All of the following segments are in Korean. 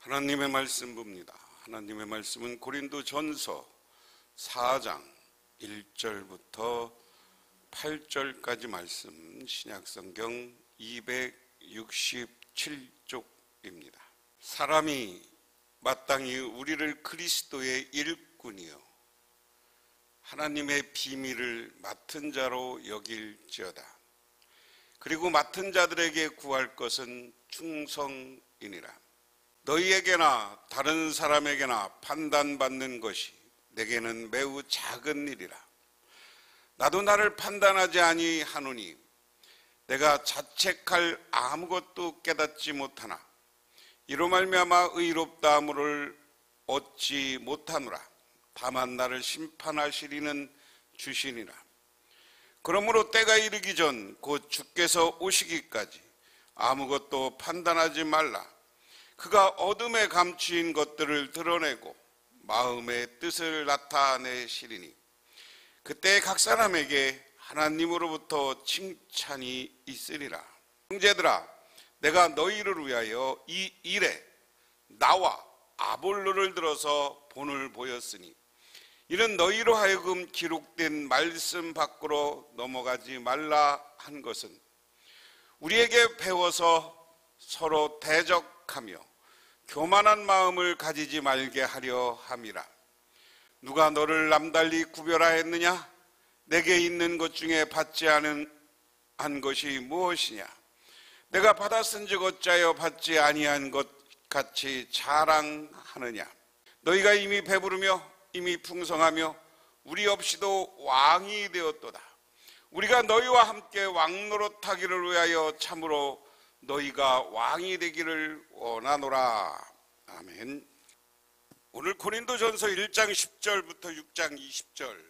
하나님의 말씀 봅니다. 하나님의 말씀은 고린도전서 4장 1절부터 8절까지 말씀, 신약성경 267쪽입니다. 사람이 마땅히 우리를 그리스도의 일꾼이요 하나님의 비밀을 맡은 자로 여길지어다. 그리고 맡은 자들에게 구할 것은 충성이니라. 너희에게나 다른 사람에게나 판단받는 것이 내게는 매우 작은 일이라. 나도 나를 판단하지 아니하노니 내가 자책할 아무것도 깨닫지 못하나 이로 말미암아 의롭다함을 얻지 못하노라. 다만 나를 심판하시리는 주시니라. 그러므로 때가 이르기 전 곧 주께서 오시기까지 아무것도 판단하지 말라. 그가 어둠에 감추인 것들을 드러내고 마음의 뜻을 나타내시리니 그때 각 사람에게 하나님으로부터 칭찬이 있으리라. 형제들아, 내가 너희를 위하여 이 일에 나와 아볼로를 들어서 본을 보였으니 이는 너희로 하여금 기록된 말씀 밖으로 넘어가지 말라 한 것은 우리에게 배워서 서로 대적하며 교만한 마음을 가지지 말게 하려 함이라. 누가 너를 남달리 구별하였느냐? 내게 있는 것 중에 받지 않은 것이 무엇이냐? 내가 받았은즉 어찌하여 받지 아니한 것 같이 자랑하느냐? 너희가 이미 배부르며 이미 풍성하며 우리 없이도 왕이 되었도다. 우리가 너희와 함께 왕노릇하기를 위하여 참으로 너희가 왕이 되기를 원하노라. 아멘. 오늘 고린도전서 1장 10절부터 6장 20절,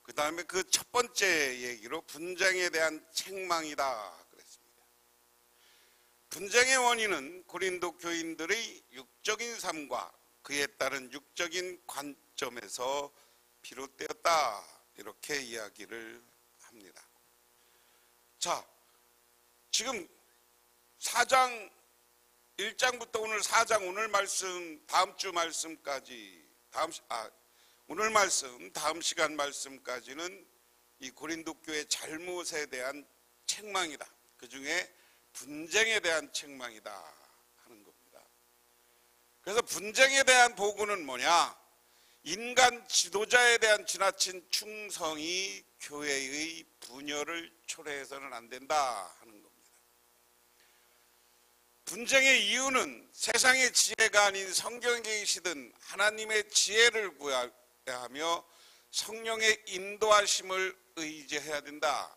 그 다음에 그 첫 번째 얘기로 분쟁에 대한 책망이다 그랬습니다. 분쟁의 원인은 고린도 교인들의 육적인 삶과 그에 따른 육적인 관점에서 비롯되었다, 이렇게 이야기를 합니다. 자, 지금 4장 1장부터 오늘 4장 오늘 말씀, 다음 주 말씀까지, 오늘 말씀, 다음 시간 말씀까지는 이 고린도 교회 잘못에 대한 책망이다. 그 중에 분쟁에 대한 책망이다 하는 겁니다. 그래서 분쟁에 대한 보고는 뭐냐? 인간 지도자에 대한 지나친 충성이 교회의 분열을 초래해서는 안 된다 하는 겁니다. 분쟁의 이유는 세상의 지혜가 아닌 성경에 계시던 하나님의 지혜를 구해야 하며 성령의 인도하심을 의지해야 된다.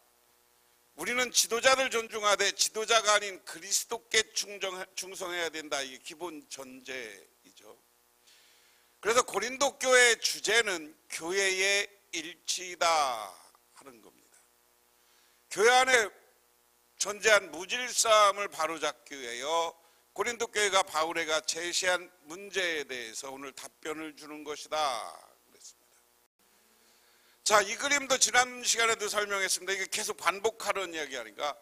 우리는 지도자를 존중하되 지도자가 아닌 그리스도께 충성해야 된다. 이게 기본 전제이죠. 그래서 고린도 교회의 주제는 교회의 일치이다 하는 겁니다. 교회 안에 존재한 무질서함을 바로잡기 위하여 고린도 교회가 바울에게 제시한 문제에 대해서 오늘 답변을 주는 것이다 그랬습니다. 자, 이 그림도 지난 시간에도 설명했습니다. 이게 계속 반복하는 이야기 아닌가?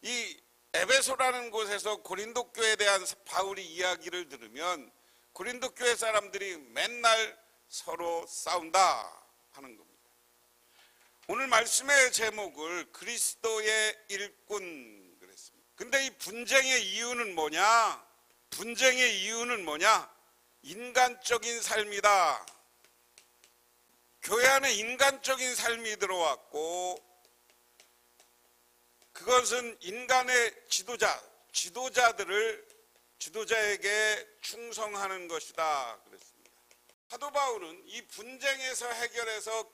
이 에베소라는 곳에서 고린도 교회에 대한 바울의 이야기를 들으면 고린도 교회 사람들이 맨날 서로 싸운다 하는 겁니다. 오늘 말씀의 제목을 그리스도의 일꾼 그랬습니다. 근데 이 분쟁의 이유는 뭐냐? 분쟁의 이유는 뭐냐? 인간적인 삶이다. 교회 안에 인간적인 삶이 들어왔고 그것은 인간의 지도자에게 충성하는 것이다 그랬습니다. 사도 바울은 이 분쟁에서 해결해서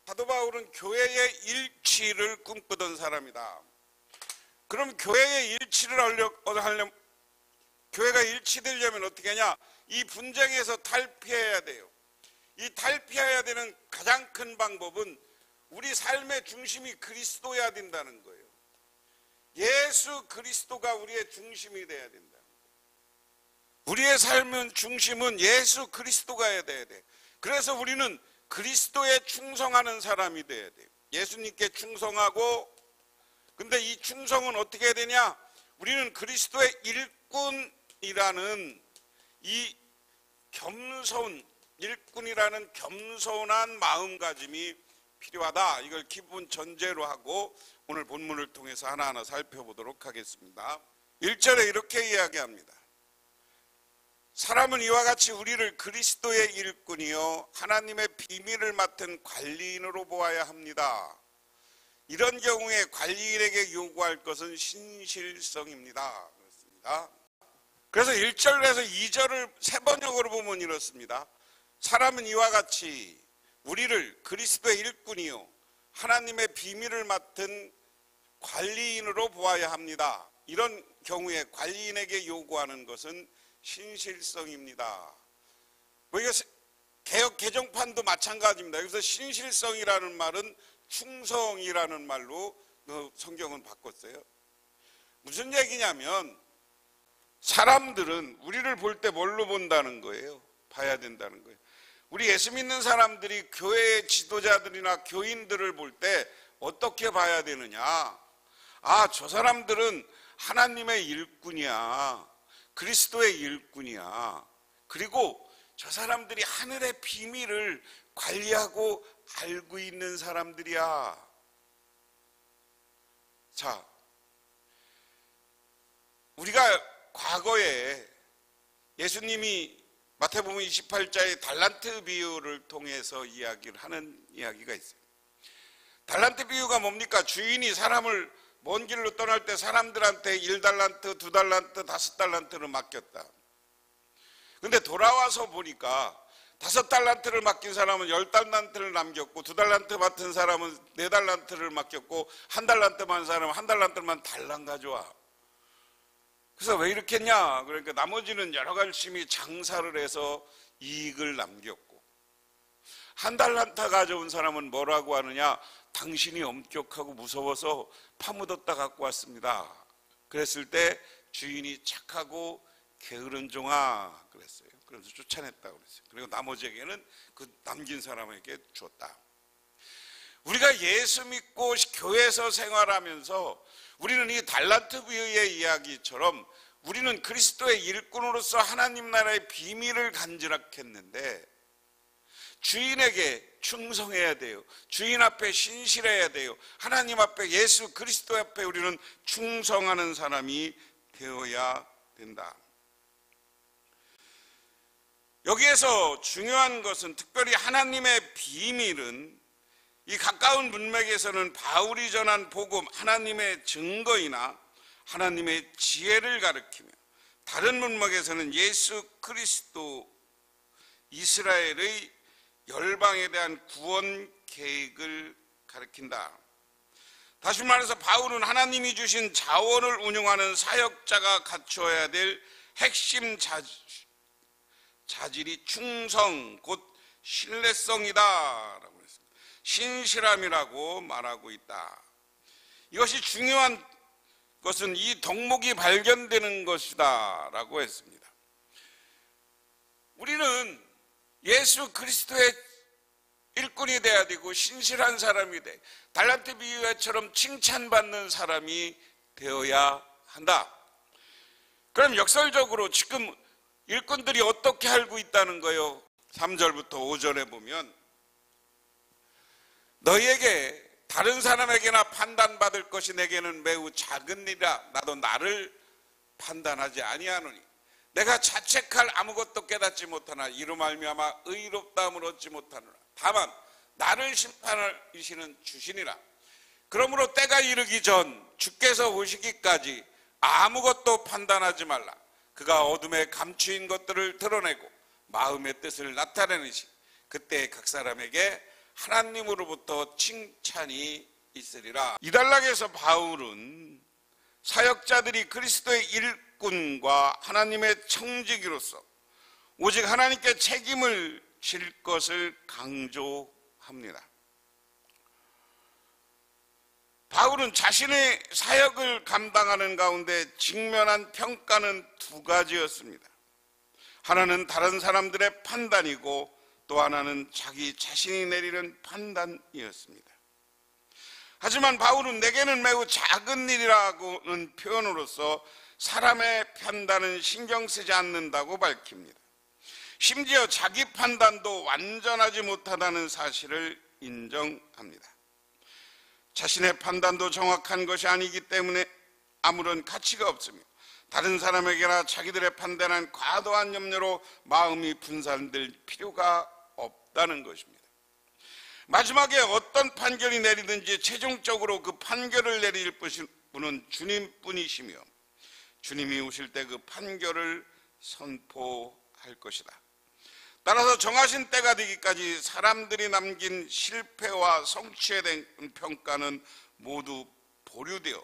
사도 바울은 교회의 일치를 꿈꾸던 사람이다. 그럼 교회의 일치를 하려면, 교회가 일치되려면 어떻게 하냐? 이 분쟁에서 탈피해야 돼요. 이 탈피해야 되는 가장 큰 방법은 우리 삶의 중심이 그리스도여야 된다는 거예요. 예수 그리스도가 우리의 중심이 돼야 된다. 우리의 삶의 중심은 예수 그리스도가 돼야 돼. 그래서 우리는 그리스도에 충성하는 사람이 돼야 돼요. 예수님께 충성하고, 근데 이 충성은 어떻게 해야 되냐? 우리는 그리스도의 일꾼이라는 이 겸손, 일꾼이라는 겸손한 마음가짐이 필요하다. 이걸 기본 전제로 하고 오늘 본문을 통해서 하나하나 살펴보도록 하겠습니다. 1절에 이렇게 이야기합니다. 사람은 이와 같이 우리를 그리스도의 일꾼이요 하나님의 비밀을 맡은 관리인으로 보아야 합니다. 이런 경우에 관리인에게 요구할 것은 신실성입니다. 그렇습니다. 그래서 1절에서 2절을 세 번역으로 보면 이렇습니다. 사람은 이와 같이 우리를 그리스도의 일꾼이요 하나님의 비밀을 맡은 관리인으로 보아야 합니다. 이런 경우에 관리인에게 요구하는 것은 신실성입니다. 이거 개역 개정판도 마찬가지입니다. 여기서 신실성이라는 말은 충성이라는 말로 성경은 바꿨어요. 무슨 얘기냐면 사람들은 우리를 볼 때 뭘로 본다는 거예요? 봐야 된다는 거예요. 우리 예수 믿는 사람들이 교회의 지도자들이나 교인들을 볼 때 어떻게 봐야 되느냐? 아, 저 사람들은 하나님의 일꾼이야. 그리스도의 일꾼이야. 그리고 저 사람들이 하늘의 비밀을 관리하고 알고 있는 사람들이야. 자, 우리가 과거에 예수님이 마태복음 28장의 달란트 비유를 통해서 이야기를 하는 이야기가 있어요. 달란트 비유가 뭡니까? 주인이 사람을 먼 길로 떠날 때 사람들한테 1달란트, 2달란트, 5달란트를 맡겼다. 근데 돌아와서 보니까 5달란트를 맡긴 사람은 10달란트를 남겼고 2달란트 맡은 사람은 4달란트를 맡겼고 1달란트 맡은 사람은 1달란트만 달랑 가져와. 그래서 왜 이렇게 했냐? 그러니까 나머지는 여러 열심히 장사를 해서 이익을 남겼고 1달란트 가져온 사람은 뭐라고 하느냐? 당신이 엄격하고 무서워서 파묻었다 갖고 왔습니다. 그랬을 때 주인이 착하고 게으른 종아 그랬어요. 그래서 쫓아냈다고 그랬어요. 그리고 나머지에게는 그 남긴 사람에게 주었다. 우리가 예수 믿고 교회에서 생활하면서 우리는 이 달란트 비유의 이야기처럼 우리는 그리스도의 일꾼으로서 하나님 나라의 비밀을 간직했는데 주인에게 충성해야 돼요. 주인 앞에 신실해야 돼요. 하나님 앞에 예수 그리스도 앞에 우리는 충성하는 사람이 되어야 된다. 여기에서 중요한 것은 특별히 하나님의 비밀은 이 가까운 문맥에서는 바울이 전한 복음, 하나님의 증거이나 하나님의 지혜를 가리키며 다른 문맥에서는 예수 그리스도 이스라엘의 열방에 대한 구원 계획을 가리킨다. 다시 말해서 바울은 하나님이 주신 자원을 운영하는 사역자가 갖추어야 될 핵심 자질이 충성, 곧 신뢰성이다 라고 했습니다. 신실함이라고 말하고 있다. 이것이 중요한 것은 이 덕목이 발견되는 것이다 라고 했습니다. 우리는 예수 그리스도의 일꾼이 돼야 되고 신실한 사람이 돼 달란트 비유처럼 칭찬받는 사람이 되어야 한다. 그럼 역설적으로 지금 일꾼들이 어떻게 알고 있다는 거예요? 3절부터 5절에 보면 너희에게 다른 사람에게나 판단받을 것이 내게는 매우 작은 일이라 나도 나를 판단하지 아니하노니 내가 자책할 아무것도 깨닫지 못하나 이로 말미암아 의롭다함을 얻지 못하노라. 다만 나를 심판하시는 주시니라. 그러므로 때가 이르기 전 주께서 오시기까지 아무것도 판단하지 말라. 그가 어둠에 감추인 것들을 드러내고 마음의 뜻을 나타내는시 그때 각 사람에게 하나님으로부터 칭찬이 있으리라. 이 단락에서 바울은 사역자들이 그리스도의 일꾼과 하나님의 청지기로서 오직 하나님께 책임을 질 것을 강조합니다. 바울은 자신의 사역을 감당하는 가운데 직면한 평가는 두 가지였습니다. 하나는 다른 사람들의 판단이고 또 하나는 자기 자신이 내리는 판단이었습니다. 하지만 바울은 내게는 매우 작은 일이라고는 표현으로서 사람의 판단은 신경 쓰지 않는다고 밝힙니다. 심지어 자기 판단도 완전하지 못하다는 사실을 인정합니다. 자신의 판단도 정확한 것이 아니기 때문에 아무런 가치가 없으며 다른 사람에게나 자기들의 판단한 과도한 염려로 마음이 분산될 필요가 없다는 것입니다. 마지막에 어떤 판결이 내리든지 최종적으로 그 판결을 내릴 분은 주님뿐이시며 주님이 오실 때 그 판결을 선포할 것이다. 따라서 정하신 때가 되기까지 사람들이 남긴 실패와 성취에 대한 평가는 모두 보류되어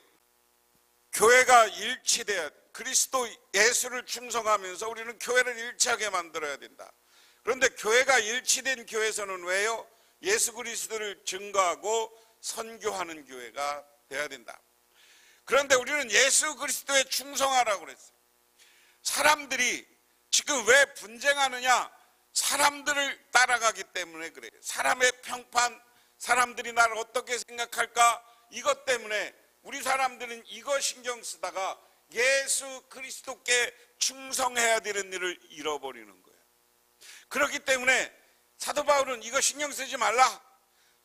교회가 일치되어 그리스도 예수를 충성하면서 우리는 교회를 일치하게 만들어야 된다. 그런데 교회가 일치된 교회에서는 왜요? 예수 그리스도를 증거하고 선교하는 교회가 되어야 된다. 그런데 우리는 예수 그리스도에 충성하라고 그랬어요. 사람들이 지금 왜 분쟁하느냐? 사람들을 따라가기 때문에 그래요. 사람의 평판, 사람들이 나를 어떻게 생각할까? 이것 때문에 우리 사람들은 이거 신경 쓰다가 예수 그리스도께 충성해야 되는 일을 잃어버리는 거예요. 그렇기 때문에 사도 바울은 이거 신경 쓰지 말라.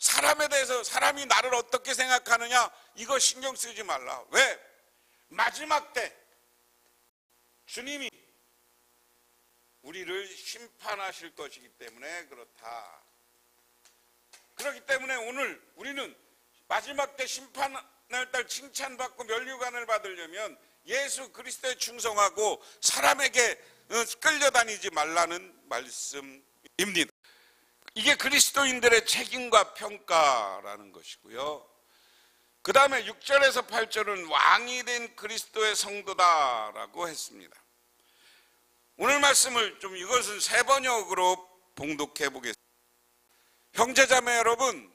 사람에 대해서 사람이 나를 어떻게 생각하느냐 이거 신경 쓰지 말라. 왜? 마지막 때 주님이 우리를 심판하실 것이기 때문에 그렇다. 그렇기 때문에 오늘 우리는 마지막 때 심판날 날 칭찬받고 면류관을 받으려면 예수 그리스도에 충성하고 사람에게 끌려다니지 말라는 말씀입니다. 이게 그리스도인들의 책임과 평가라는 것이고요. 그 다음에 6절에서 8절은 왕이 된 그리스도의 성도다라고 했습니다. 오늘 말씀을 좀 이것은 세 번역으로 봉독해 보겠습니다. 형제자매 여러분,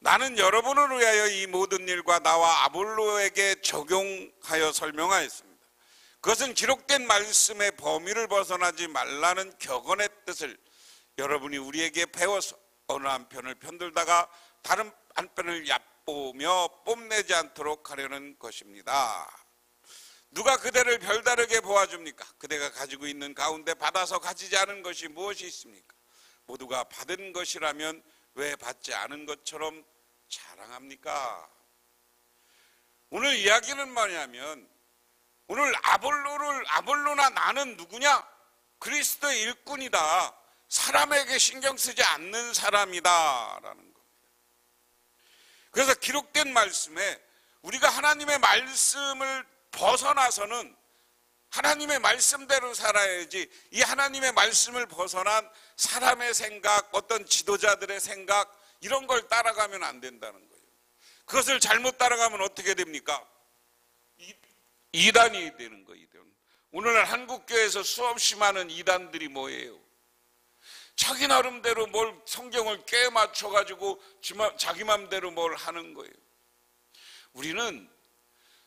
나는 여러분을 위하여 이 모든 일과 나와 아볼로에게 적용하여 설명하였습니다. 그것은 기록된 말씀의 범위를 벗어나지 말라는 격언의 뜻을 여러분이 우리에게 배워서 어느 한편을 편들다가 다른 한편을 얕보며 뽐내지 않도록 하려는 것입니다. 누가 그대를 별다르게 보아줍니까? 그대가 가지고 있는 가운데 받아서 가지지 않은 것이 무엇이 있습니까? 모두가 받은 것이라면 왜 받지 않은 것처럼 자랑합니까? 오늘 이야기는 뭐냐면 오늘 아볼로나 나는 누구냐? 그리스도의 일꾼이다. 사람에게 신경 쓰지 않는 사람이다 라는 겁니다. 그래서 기록된 말씀에 우리가 하나님의 말씀을 벗어나서는 하나님의 말씀대로 살아야지 이 하나님의 말씀을 벗어난 사람의 생각, 어떤 지도자들의 생각 이런 걸 따라가면 안 된다는 거예요. 그것을 잘못 따라가면 어떻게 됩니까? 이단이 되는 거예요. 오늘날 한국교회에서 수없이 많은 이단들이 뭐예요? 자기 나름대로 뭘 성경을 꽤 맞춰가지고 자기 맘대로 뭘 하는 거예요. 우리는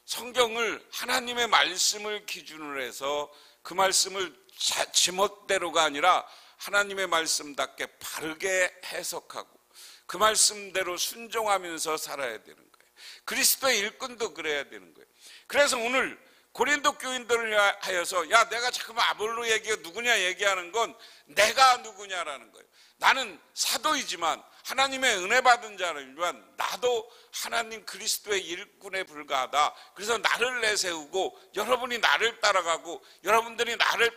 성경을 하나님의 말씀을 기준으로 해서 그 말씀을 지멋대로가 아니라 하나님의 말씀답게 바르게 해석하고 그 말씀대로 순종하면서 살아야 되는 거예요. 그리스도의 일꾼도 그래야 되는 거예요. 그래서 오늘 고린도 교인들을 하여서 야 내가 자꾸만 아볼로 얘기가 누구냐 얘기하는 건 내가 누구냐라는 거예요. 나는 사도이지만 하나님의 은혜 받은 자이지만 나도 하나님 그리스도의 일꾼에 불과하다. 그래서 나를 내세우고 여러분이 나를 따라가고 여러분들이 나를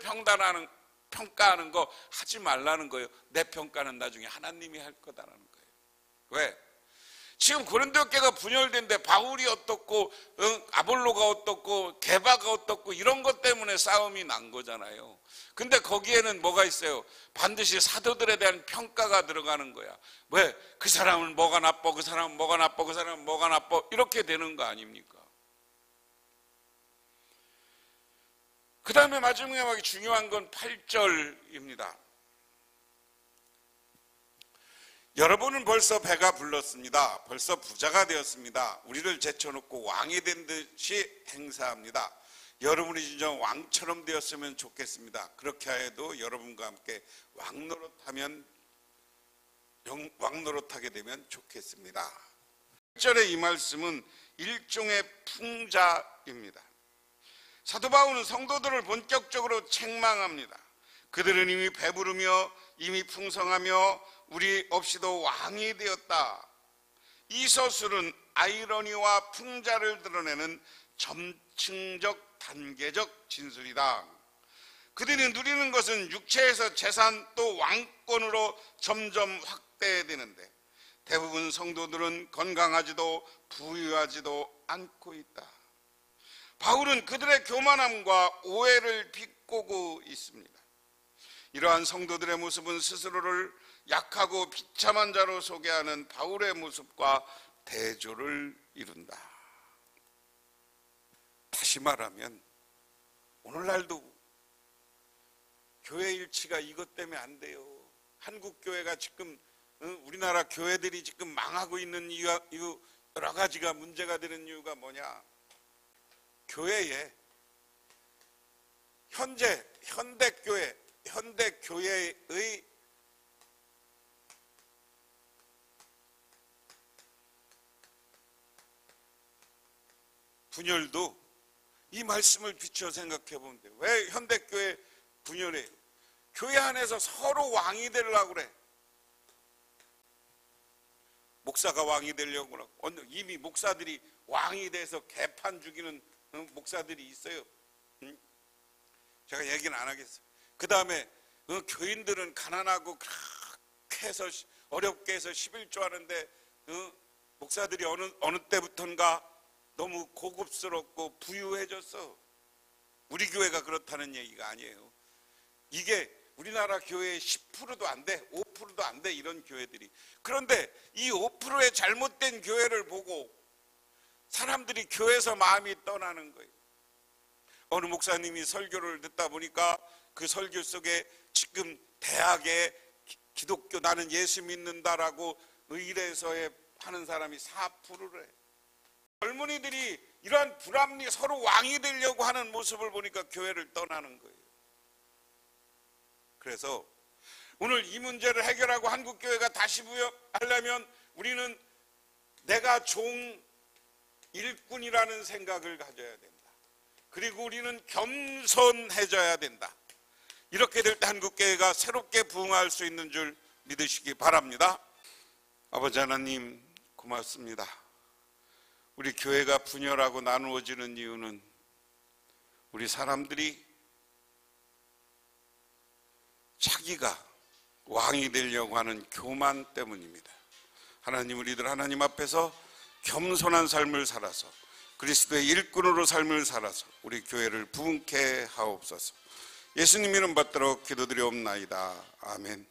평가하는 거 하지 말라는 거예요. 내 평가는 나중에 하나님이 할 거다라는 거예요. 왜? 지금 고린도 교회가 분열된데 바울이 어떻고 아볼로가 어떻고 게바가 어떻고 이런 것 때문에 싸움이 난 거잖아요. 근데 거기에는 뭐가 있어요? 반드시 사도들에 대한 평가가 들어가는 거야. 왜? 그 사람은 뭐가 나빠, 그 사람은 뭐가 나빠, 그 사람은 뭐가 나빠 이렇게 되는 거 아닙니까? 그 다음에 마지막에 중요한 건 8절입니다. 여러분은 벌써 배가 불렀습니다. 벌써 부자가 되었습니다. 우리를 제쳐놓고 왕이 된 듯이 행사합니다. 여러분이 진정 왕처럼 되었으면 좋겠습니다. 그렇게 해도 여러분과 함께 왕노릇하게 되면 좋겠습니다. 1절의 이 말씀은 일종의 풍자입니다. 사도 바울은 성도들을 본격적으로 책망합니다. 그들은 이미 배부르며 이미 풍성하며 우리 없이도 왕이 되었다. 이 서술은 아이러니와 풍자를 드러내는 점층적 단계적 진술이다. 그들이 누리는 것은 육체에서 재산 또 왕권으로 점점 확대되는데 대부분 성도들은 건강하지도 부유하지도 않고 있다. 바울은 그들의 교만함과 오해를 비꼬고 있습니다. 이러한 성도들의 모습은 스스로를 약하고 비참한 자로 소개하는 바울의 모습과 대조를 이룬다. 다시 말하면 오늘날도 교회 일치가 이것 때문에 안 돼요. 한국 교회가 지금 우리나라 교회들이 지금 망하고 있는 이유 여러 가지가 문제가 되는 이유가 뭐냐? 교회에 현대 교회의 분열도 이 말씀을 비추어 생각해 보면 돼요. 왜 현대교회 분열해요? 교회 안에서 서로 왕이 되려고 그래. 목사가 왕이 되려고 그러고 이미 목사들이 왕이 돼서 개판 죽이는 목사들이 있어요. 제가 얘기는 안 하겠어요. 그 다음에 교인들은 가난하고 그렇게 해서 어렵게 해서 11조 하는데 목사들이 어느 때부턴가 너무 고급스럽고 부유해졌어. 우리 교회가 그렇다는 얘기가 아니에요. 이게 우리나라 교회의 10%도 안 돼, 5%도 안 돼, 이런 교회들이. 그런데 이 5%의 잘못된 교회를 보고 사람들이 교회에서 마음이 떠나는 거예요. 어느 목사님이 설교를 듣다 보니까 그 설교 속에 지금 대학에 기독교 나는 예수 믿는다라고 의례서에 하는 사람이 4%래. 젊은이들이 이러한 불합리 서로 왕이 되려고 하는 모습을 보니까 교회를 떠나는 거예요. 그래서 오늘 이 문제를 해결하고 한국교회가 다시 부여하려면 우리는 내가 종 일꾼이라는 생각을 가져야 된다. 그리고 우리는 겸손해져야 된다. 이렇게 될 때 한국교회가 새롭게 부흥할 수 있는 줄 믿으시기 바랍니다. 아버지 하나님 고맙습니다. 우리 교회가 분열하고 나누어지는 이유는 우리 사람들이 자기가 왕이 되려고 하는 교만 때문입니다. 하나님, 우리들 하나님 앞에서 겸손한 삶을 살아서 그리스도의 일꾼으로 삶을 살아서 우리 교회를 부흥케 하옵소서. 예수님 이름 받들어 기도드리옵나이다. 아멘.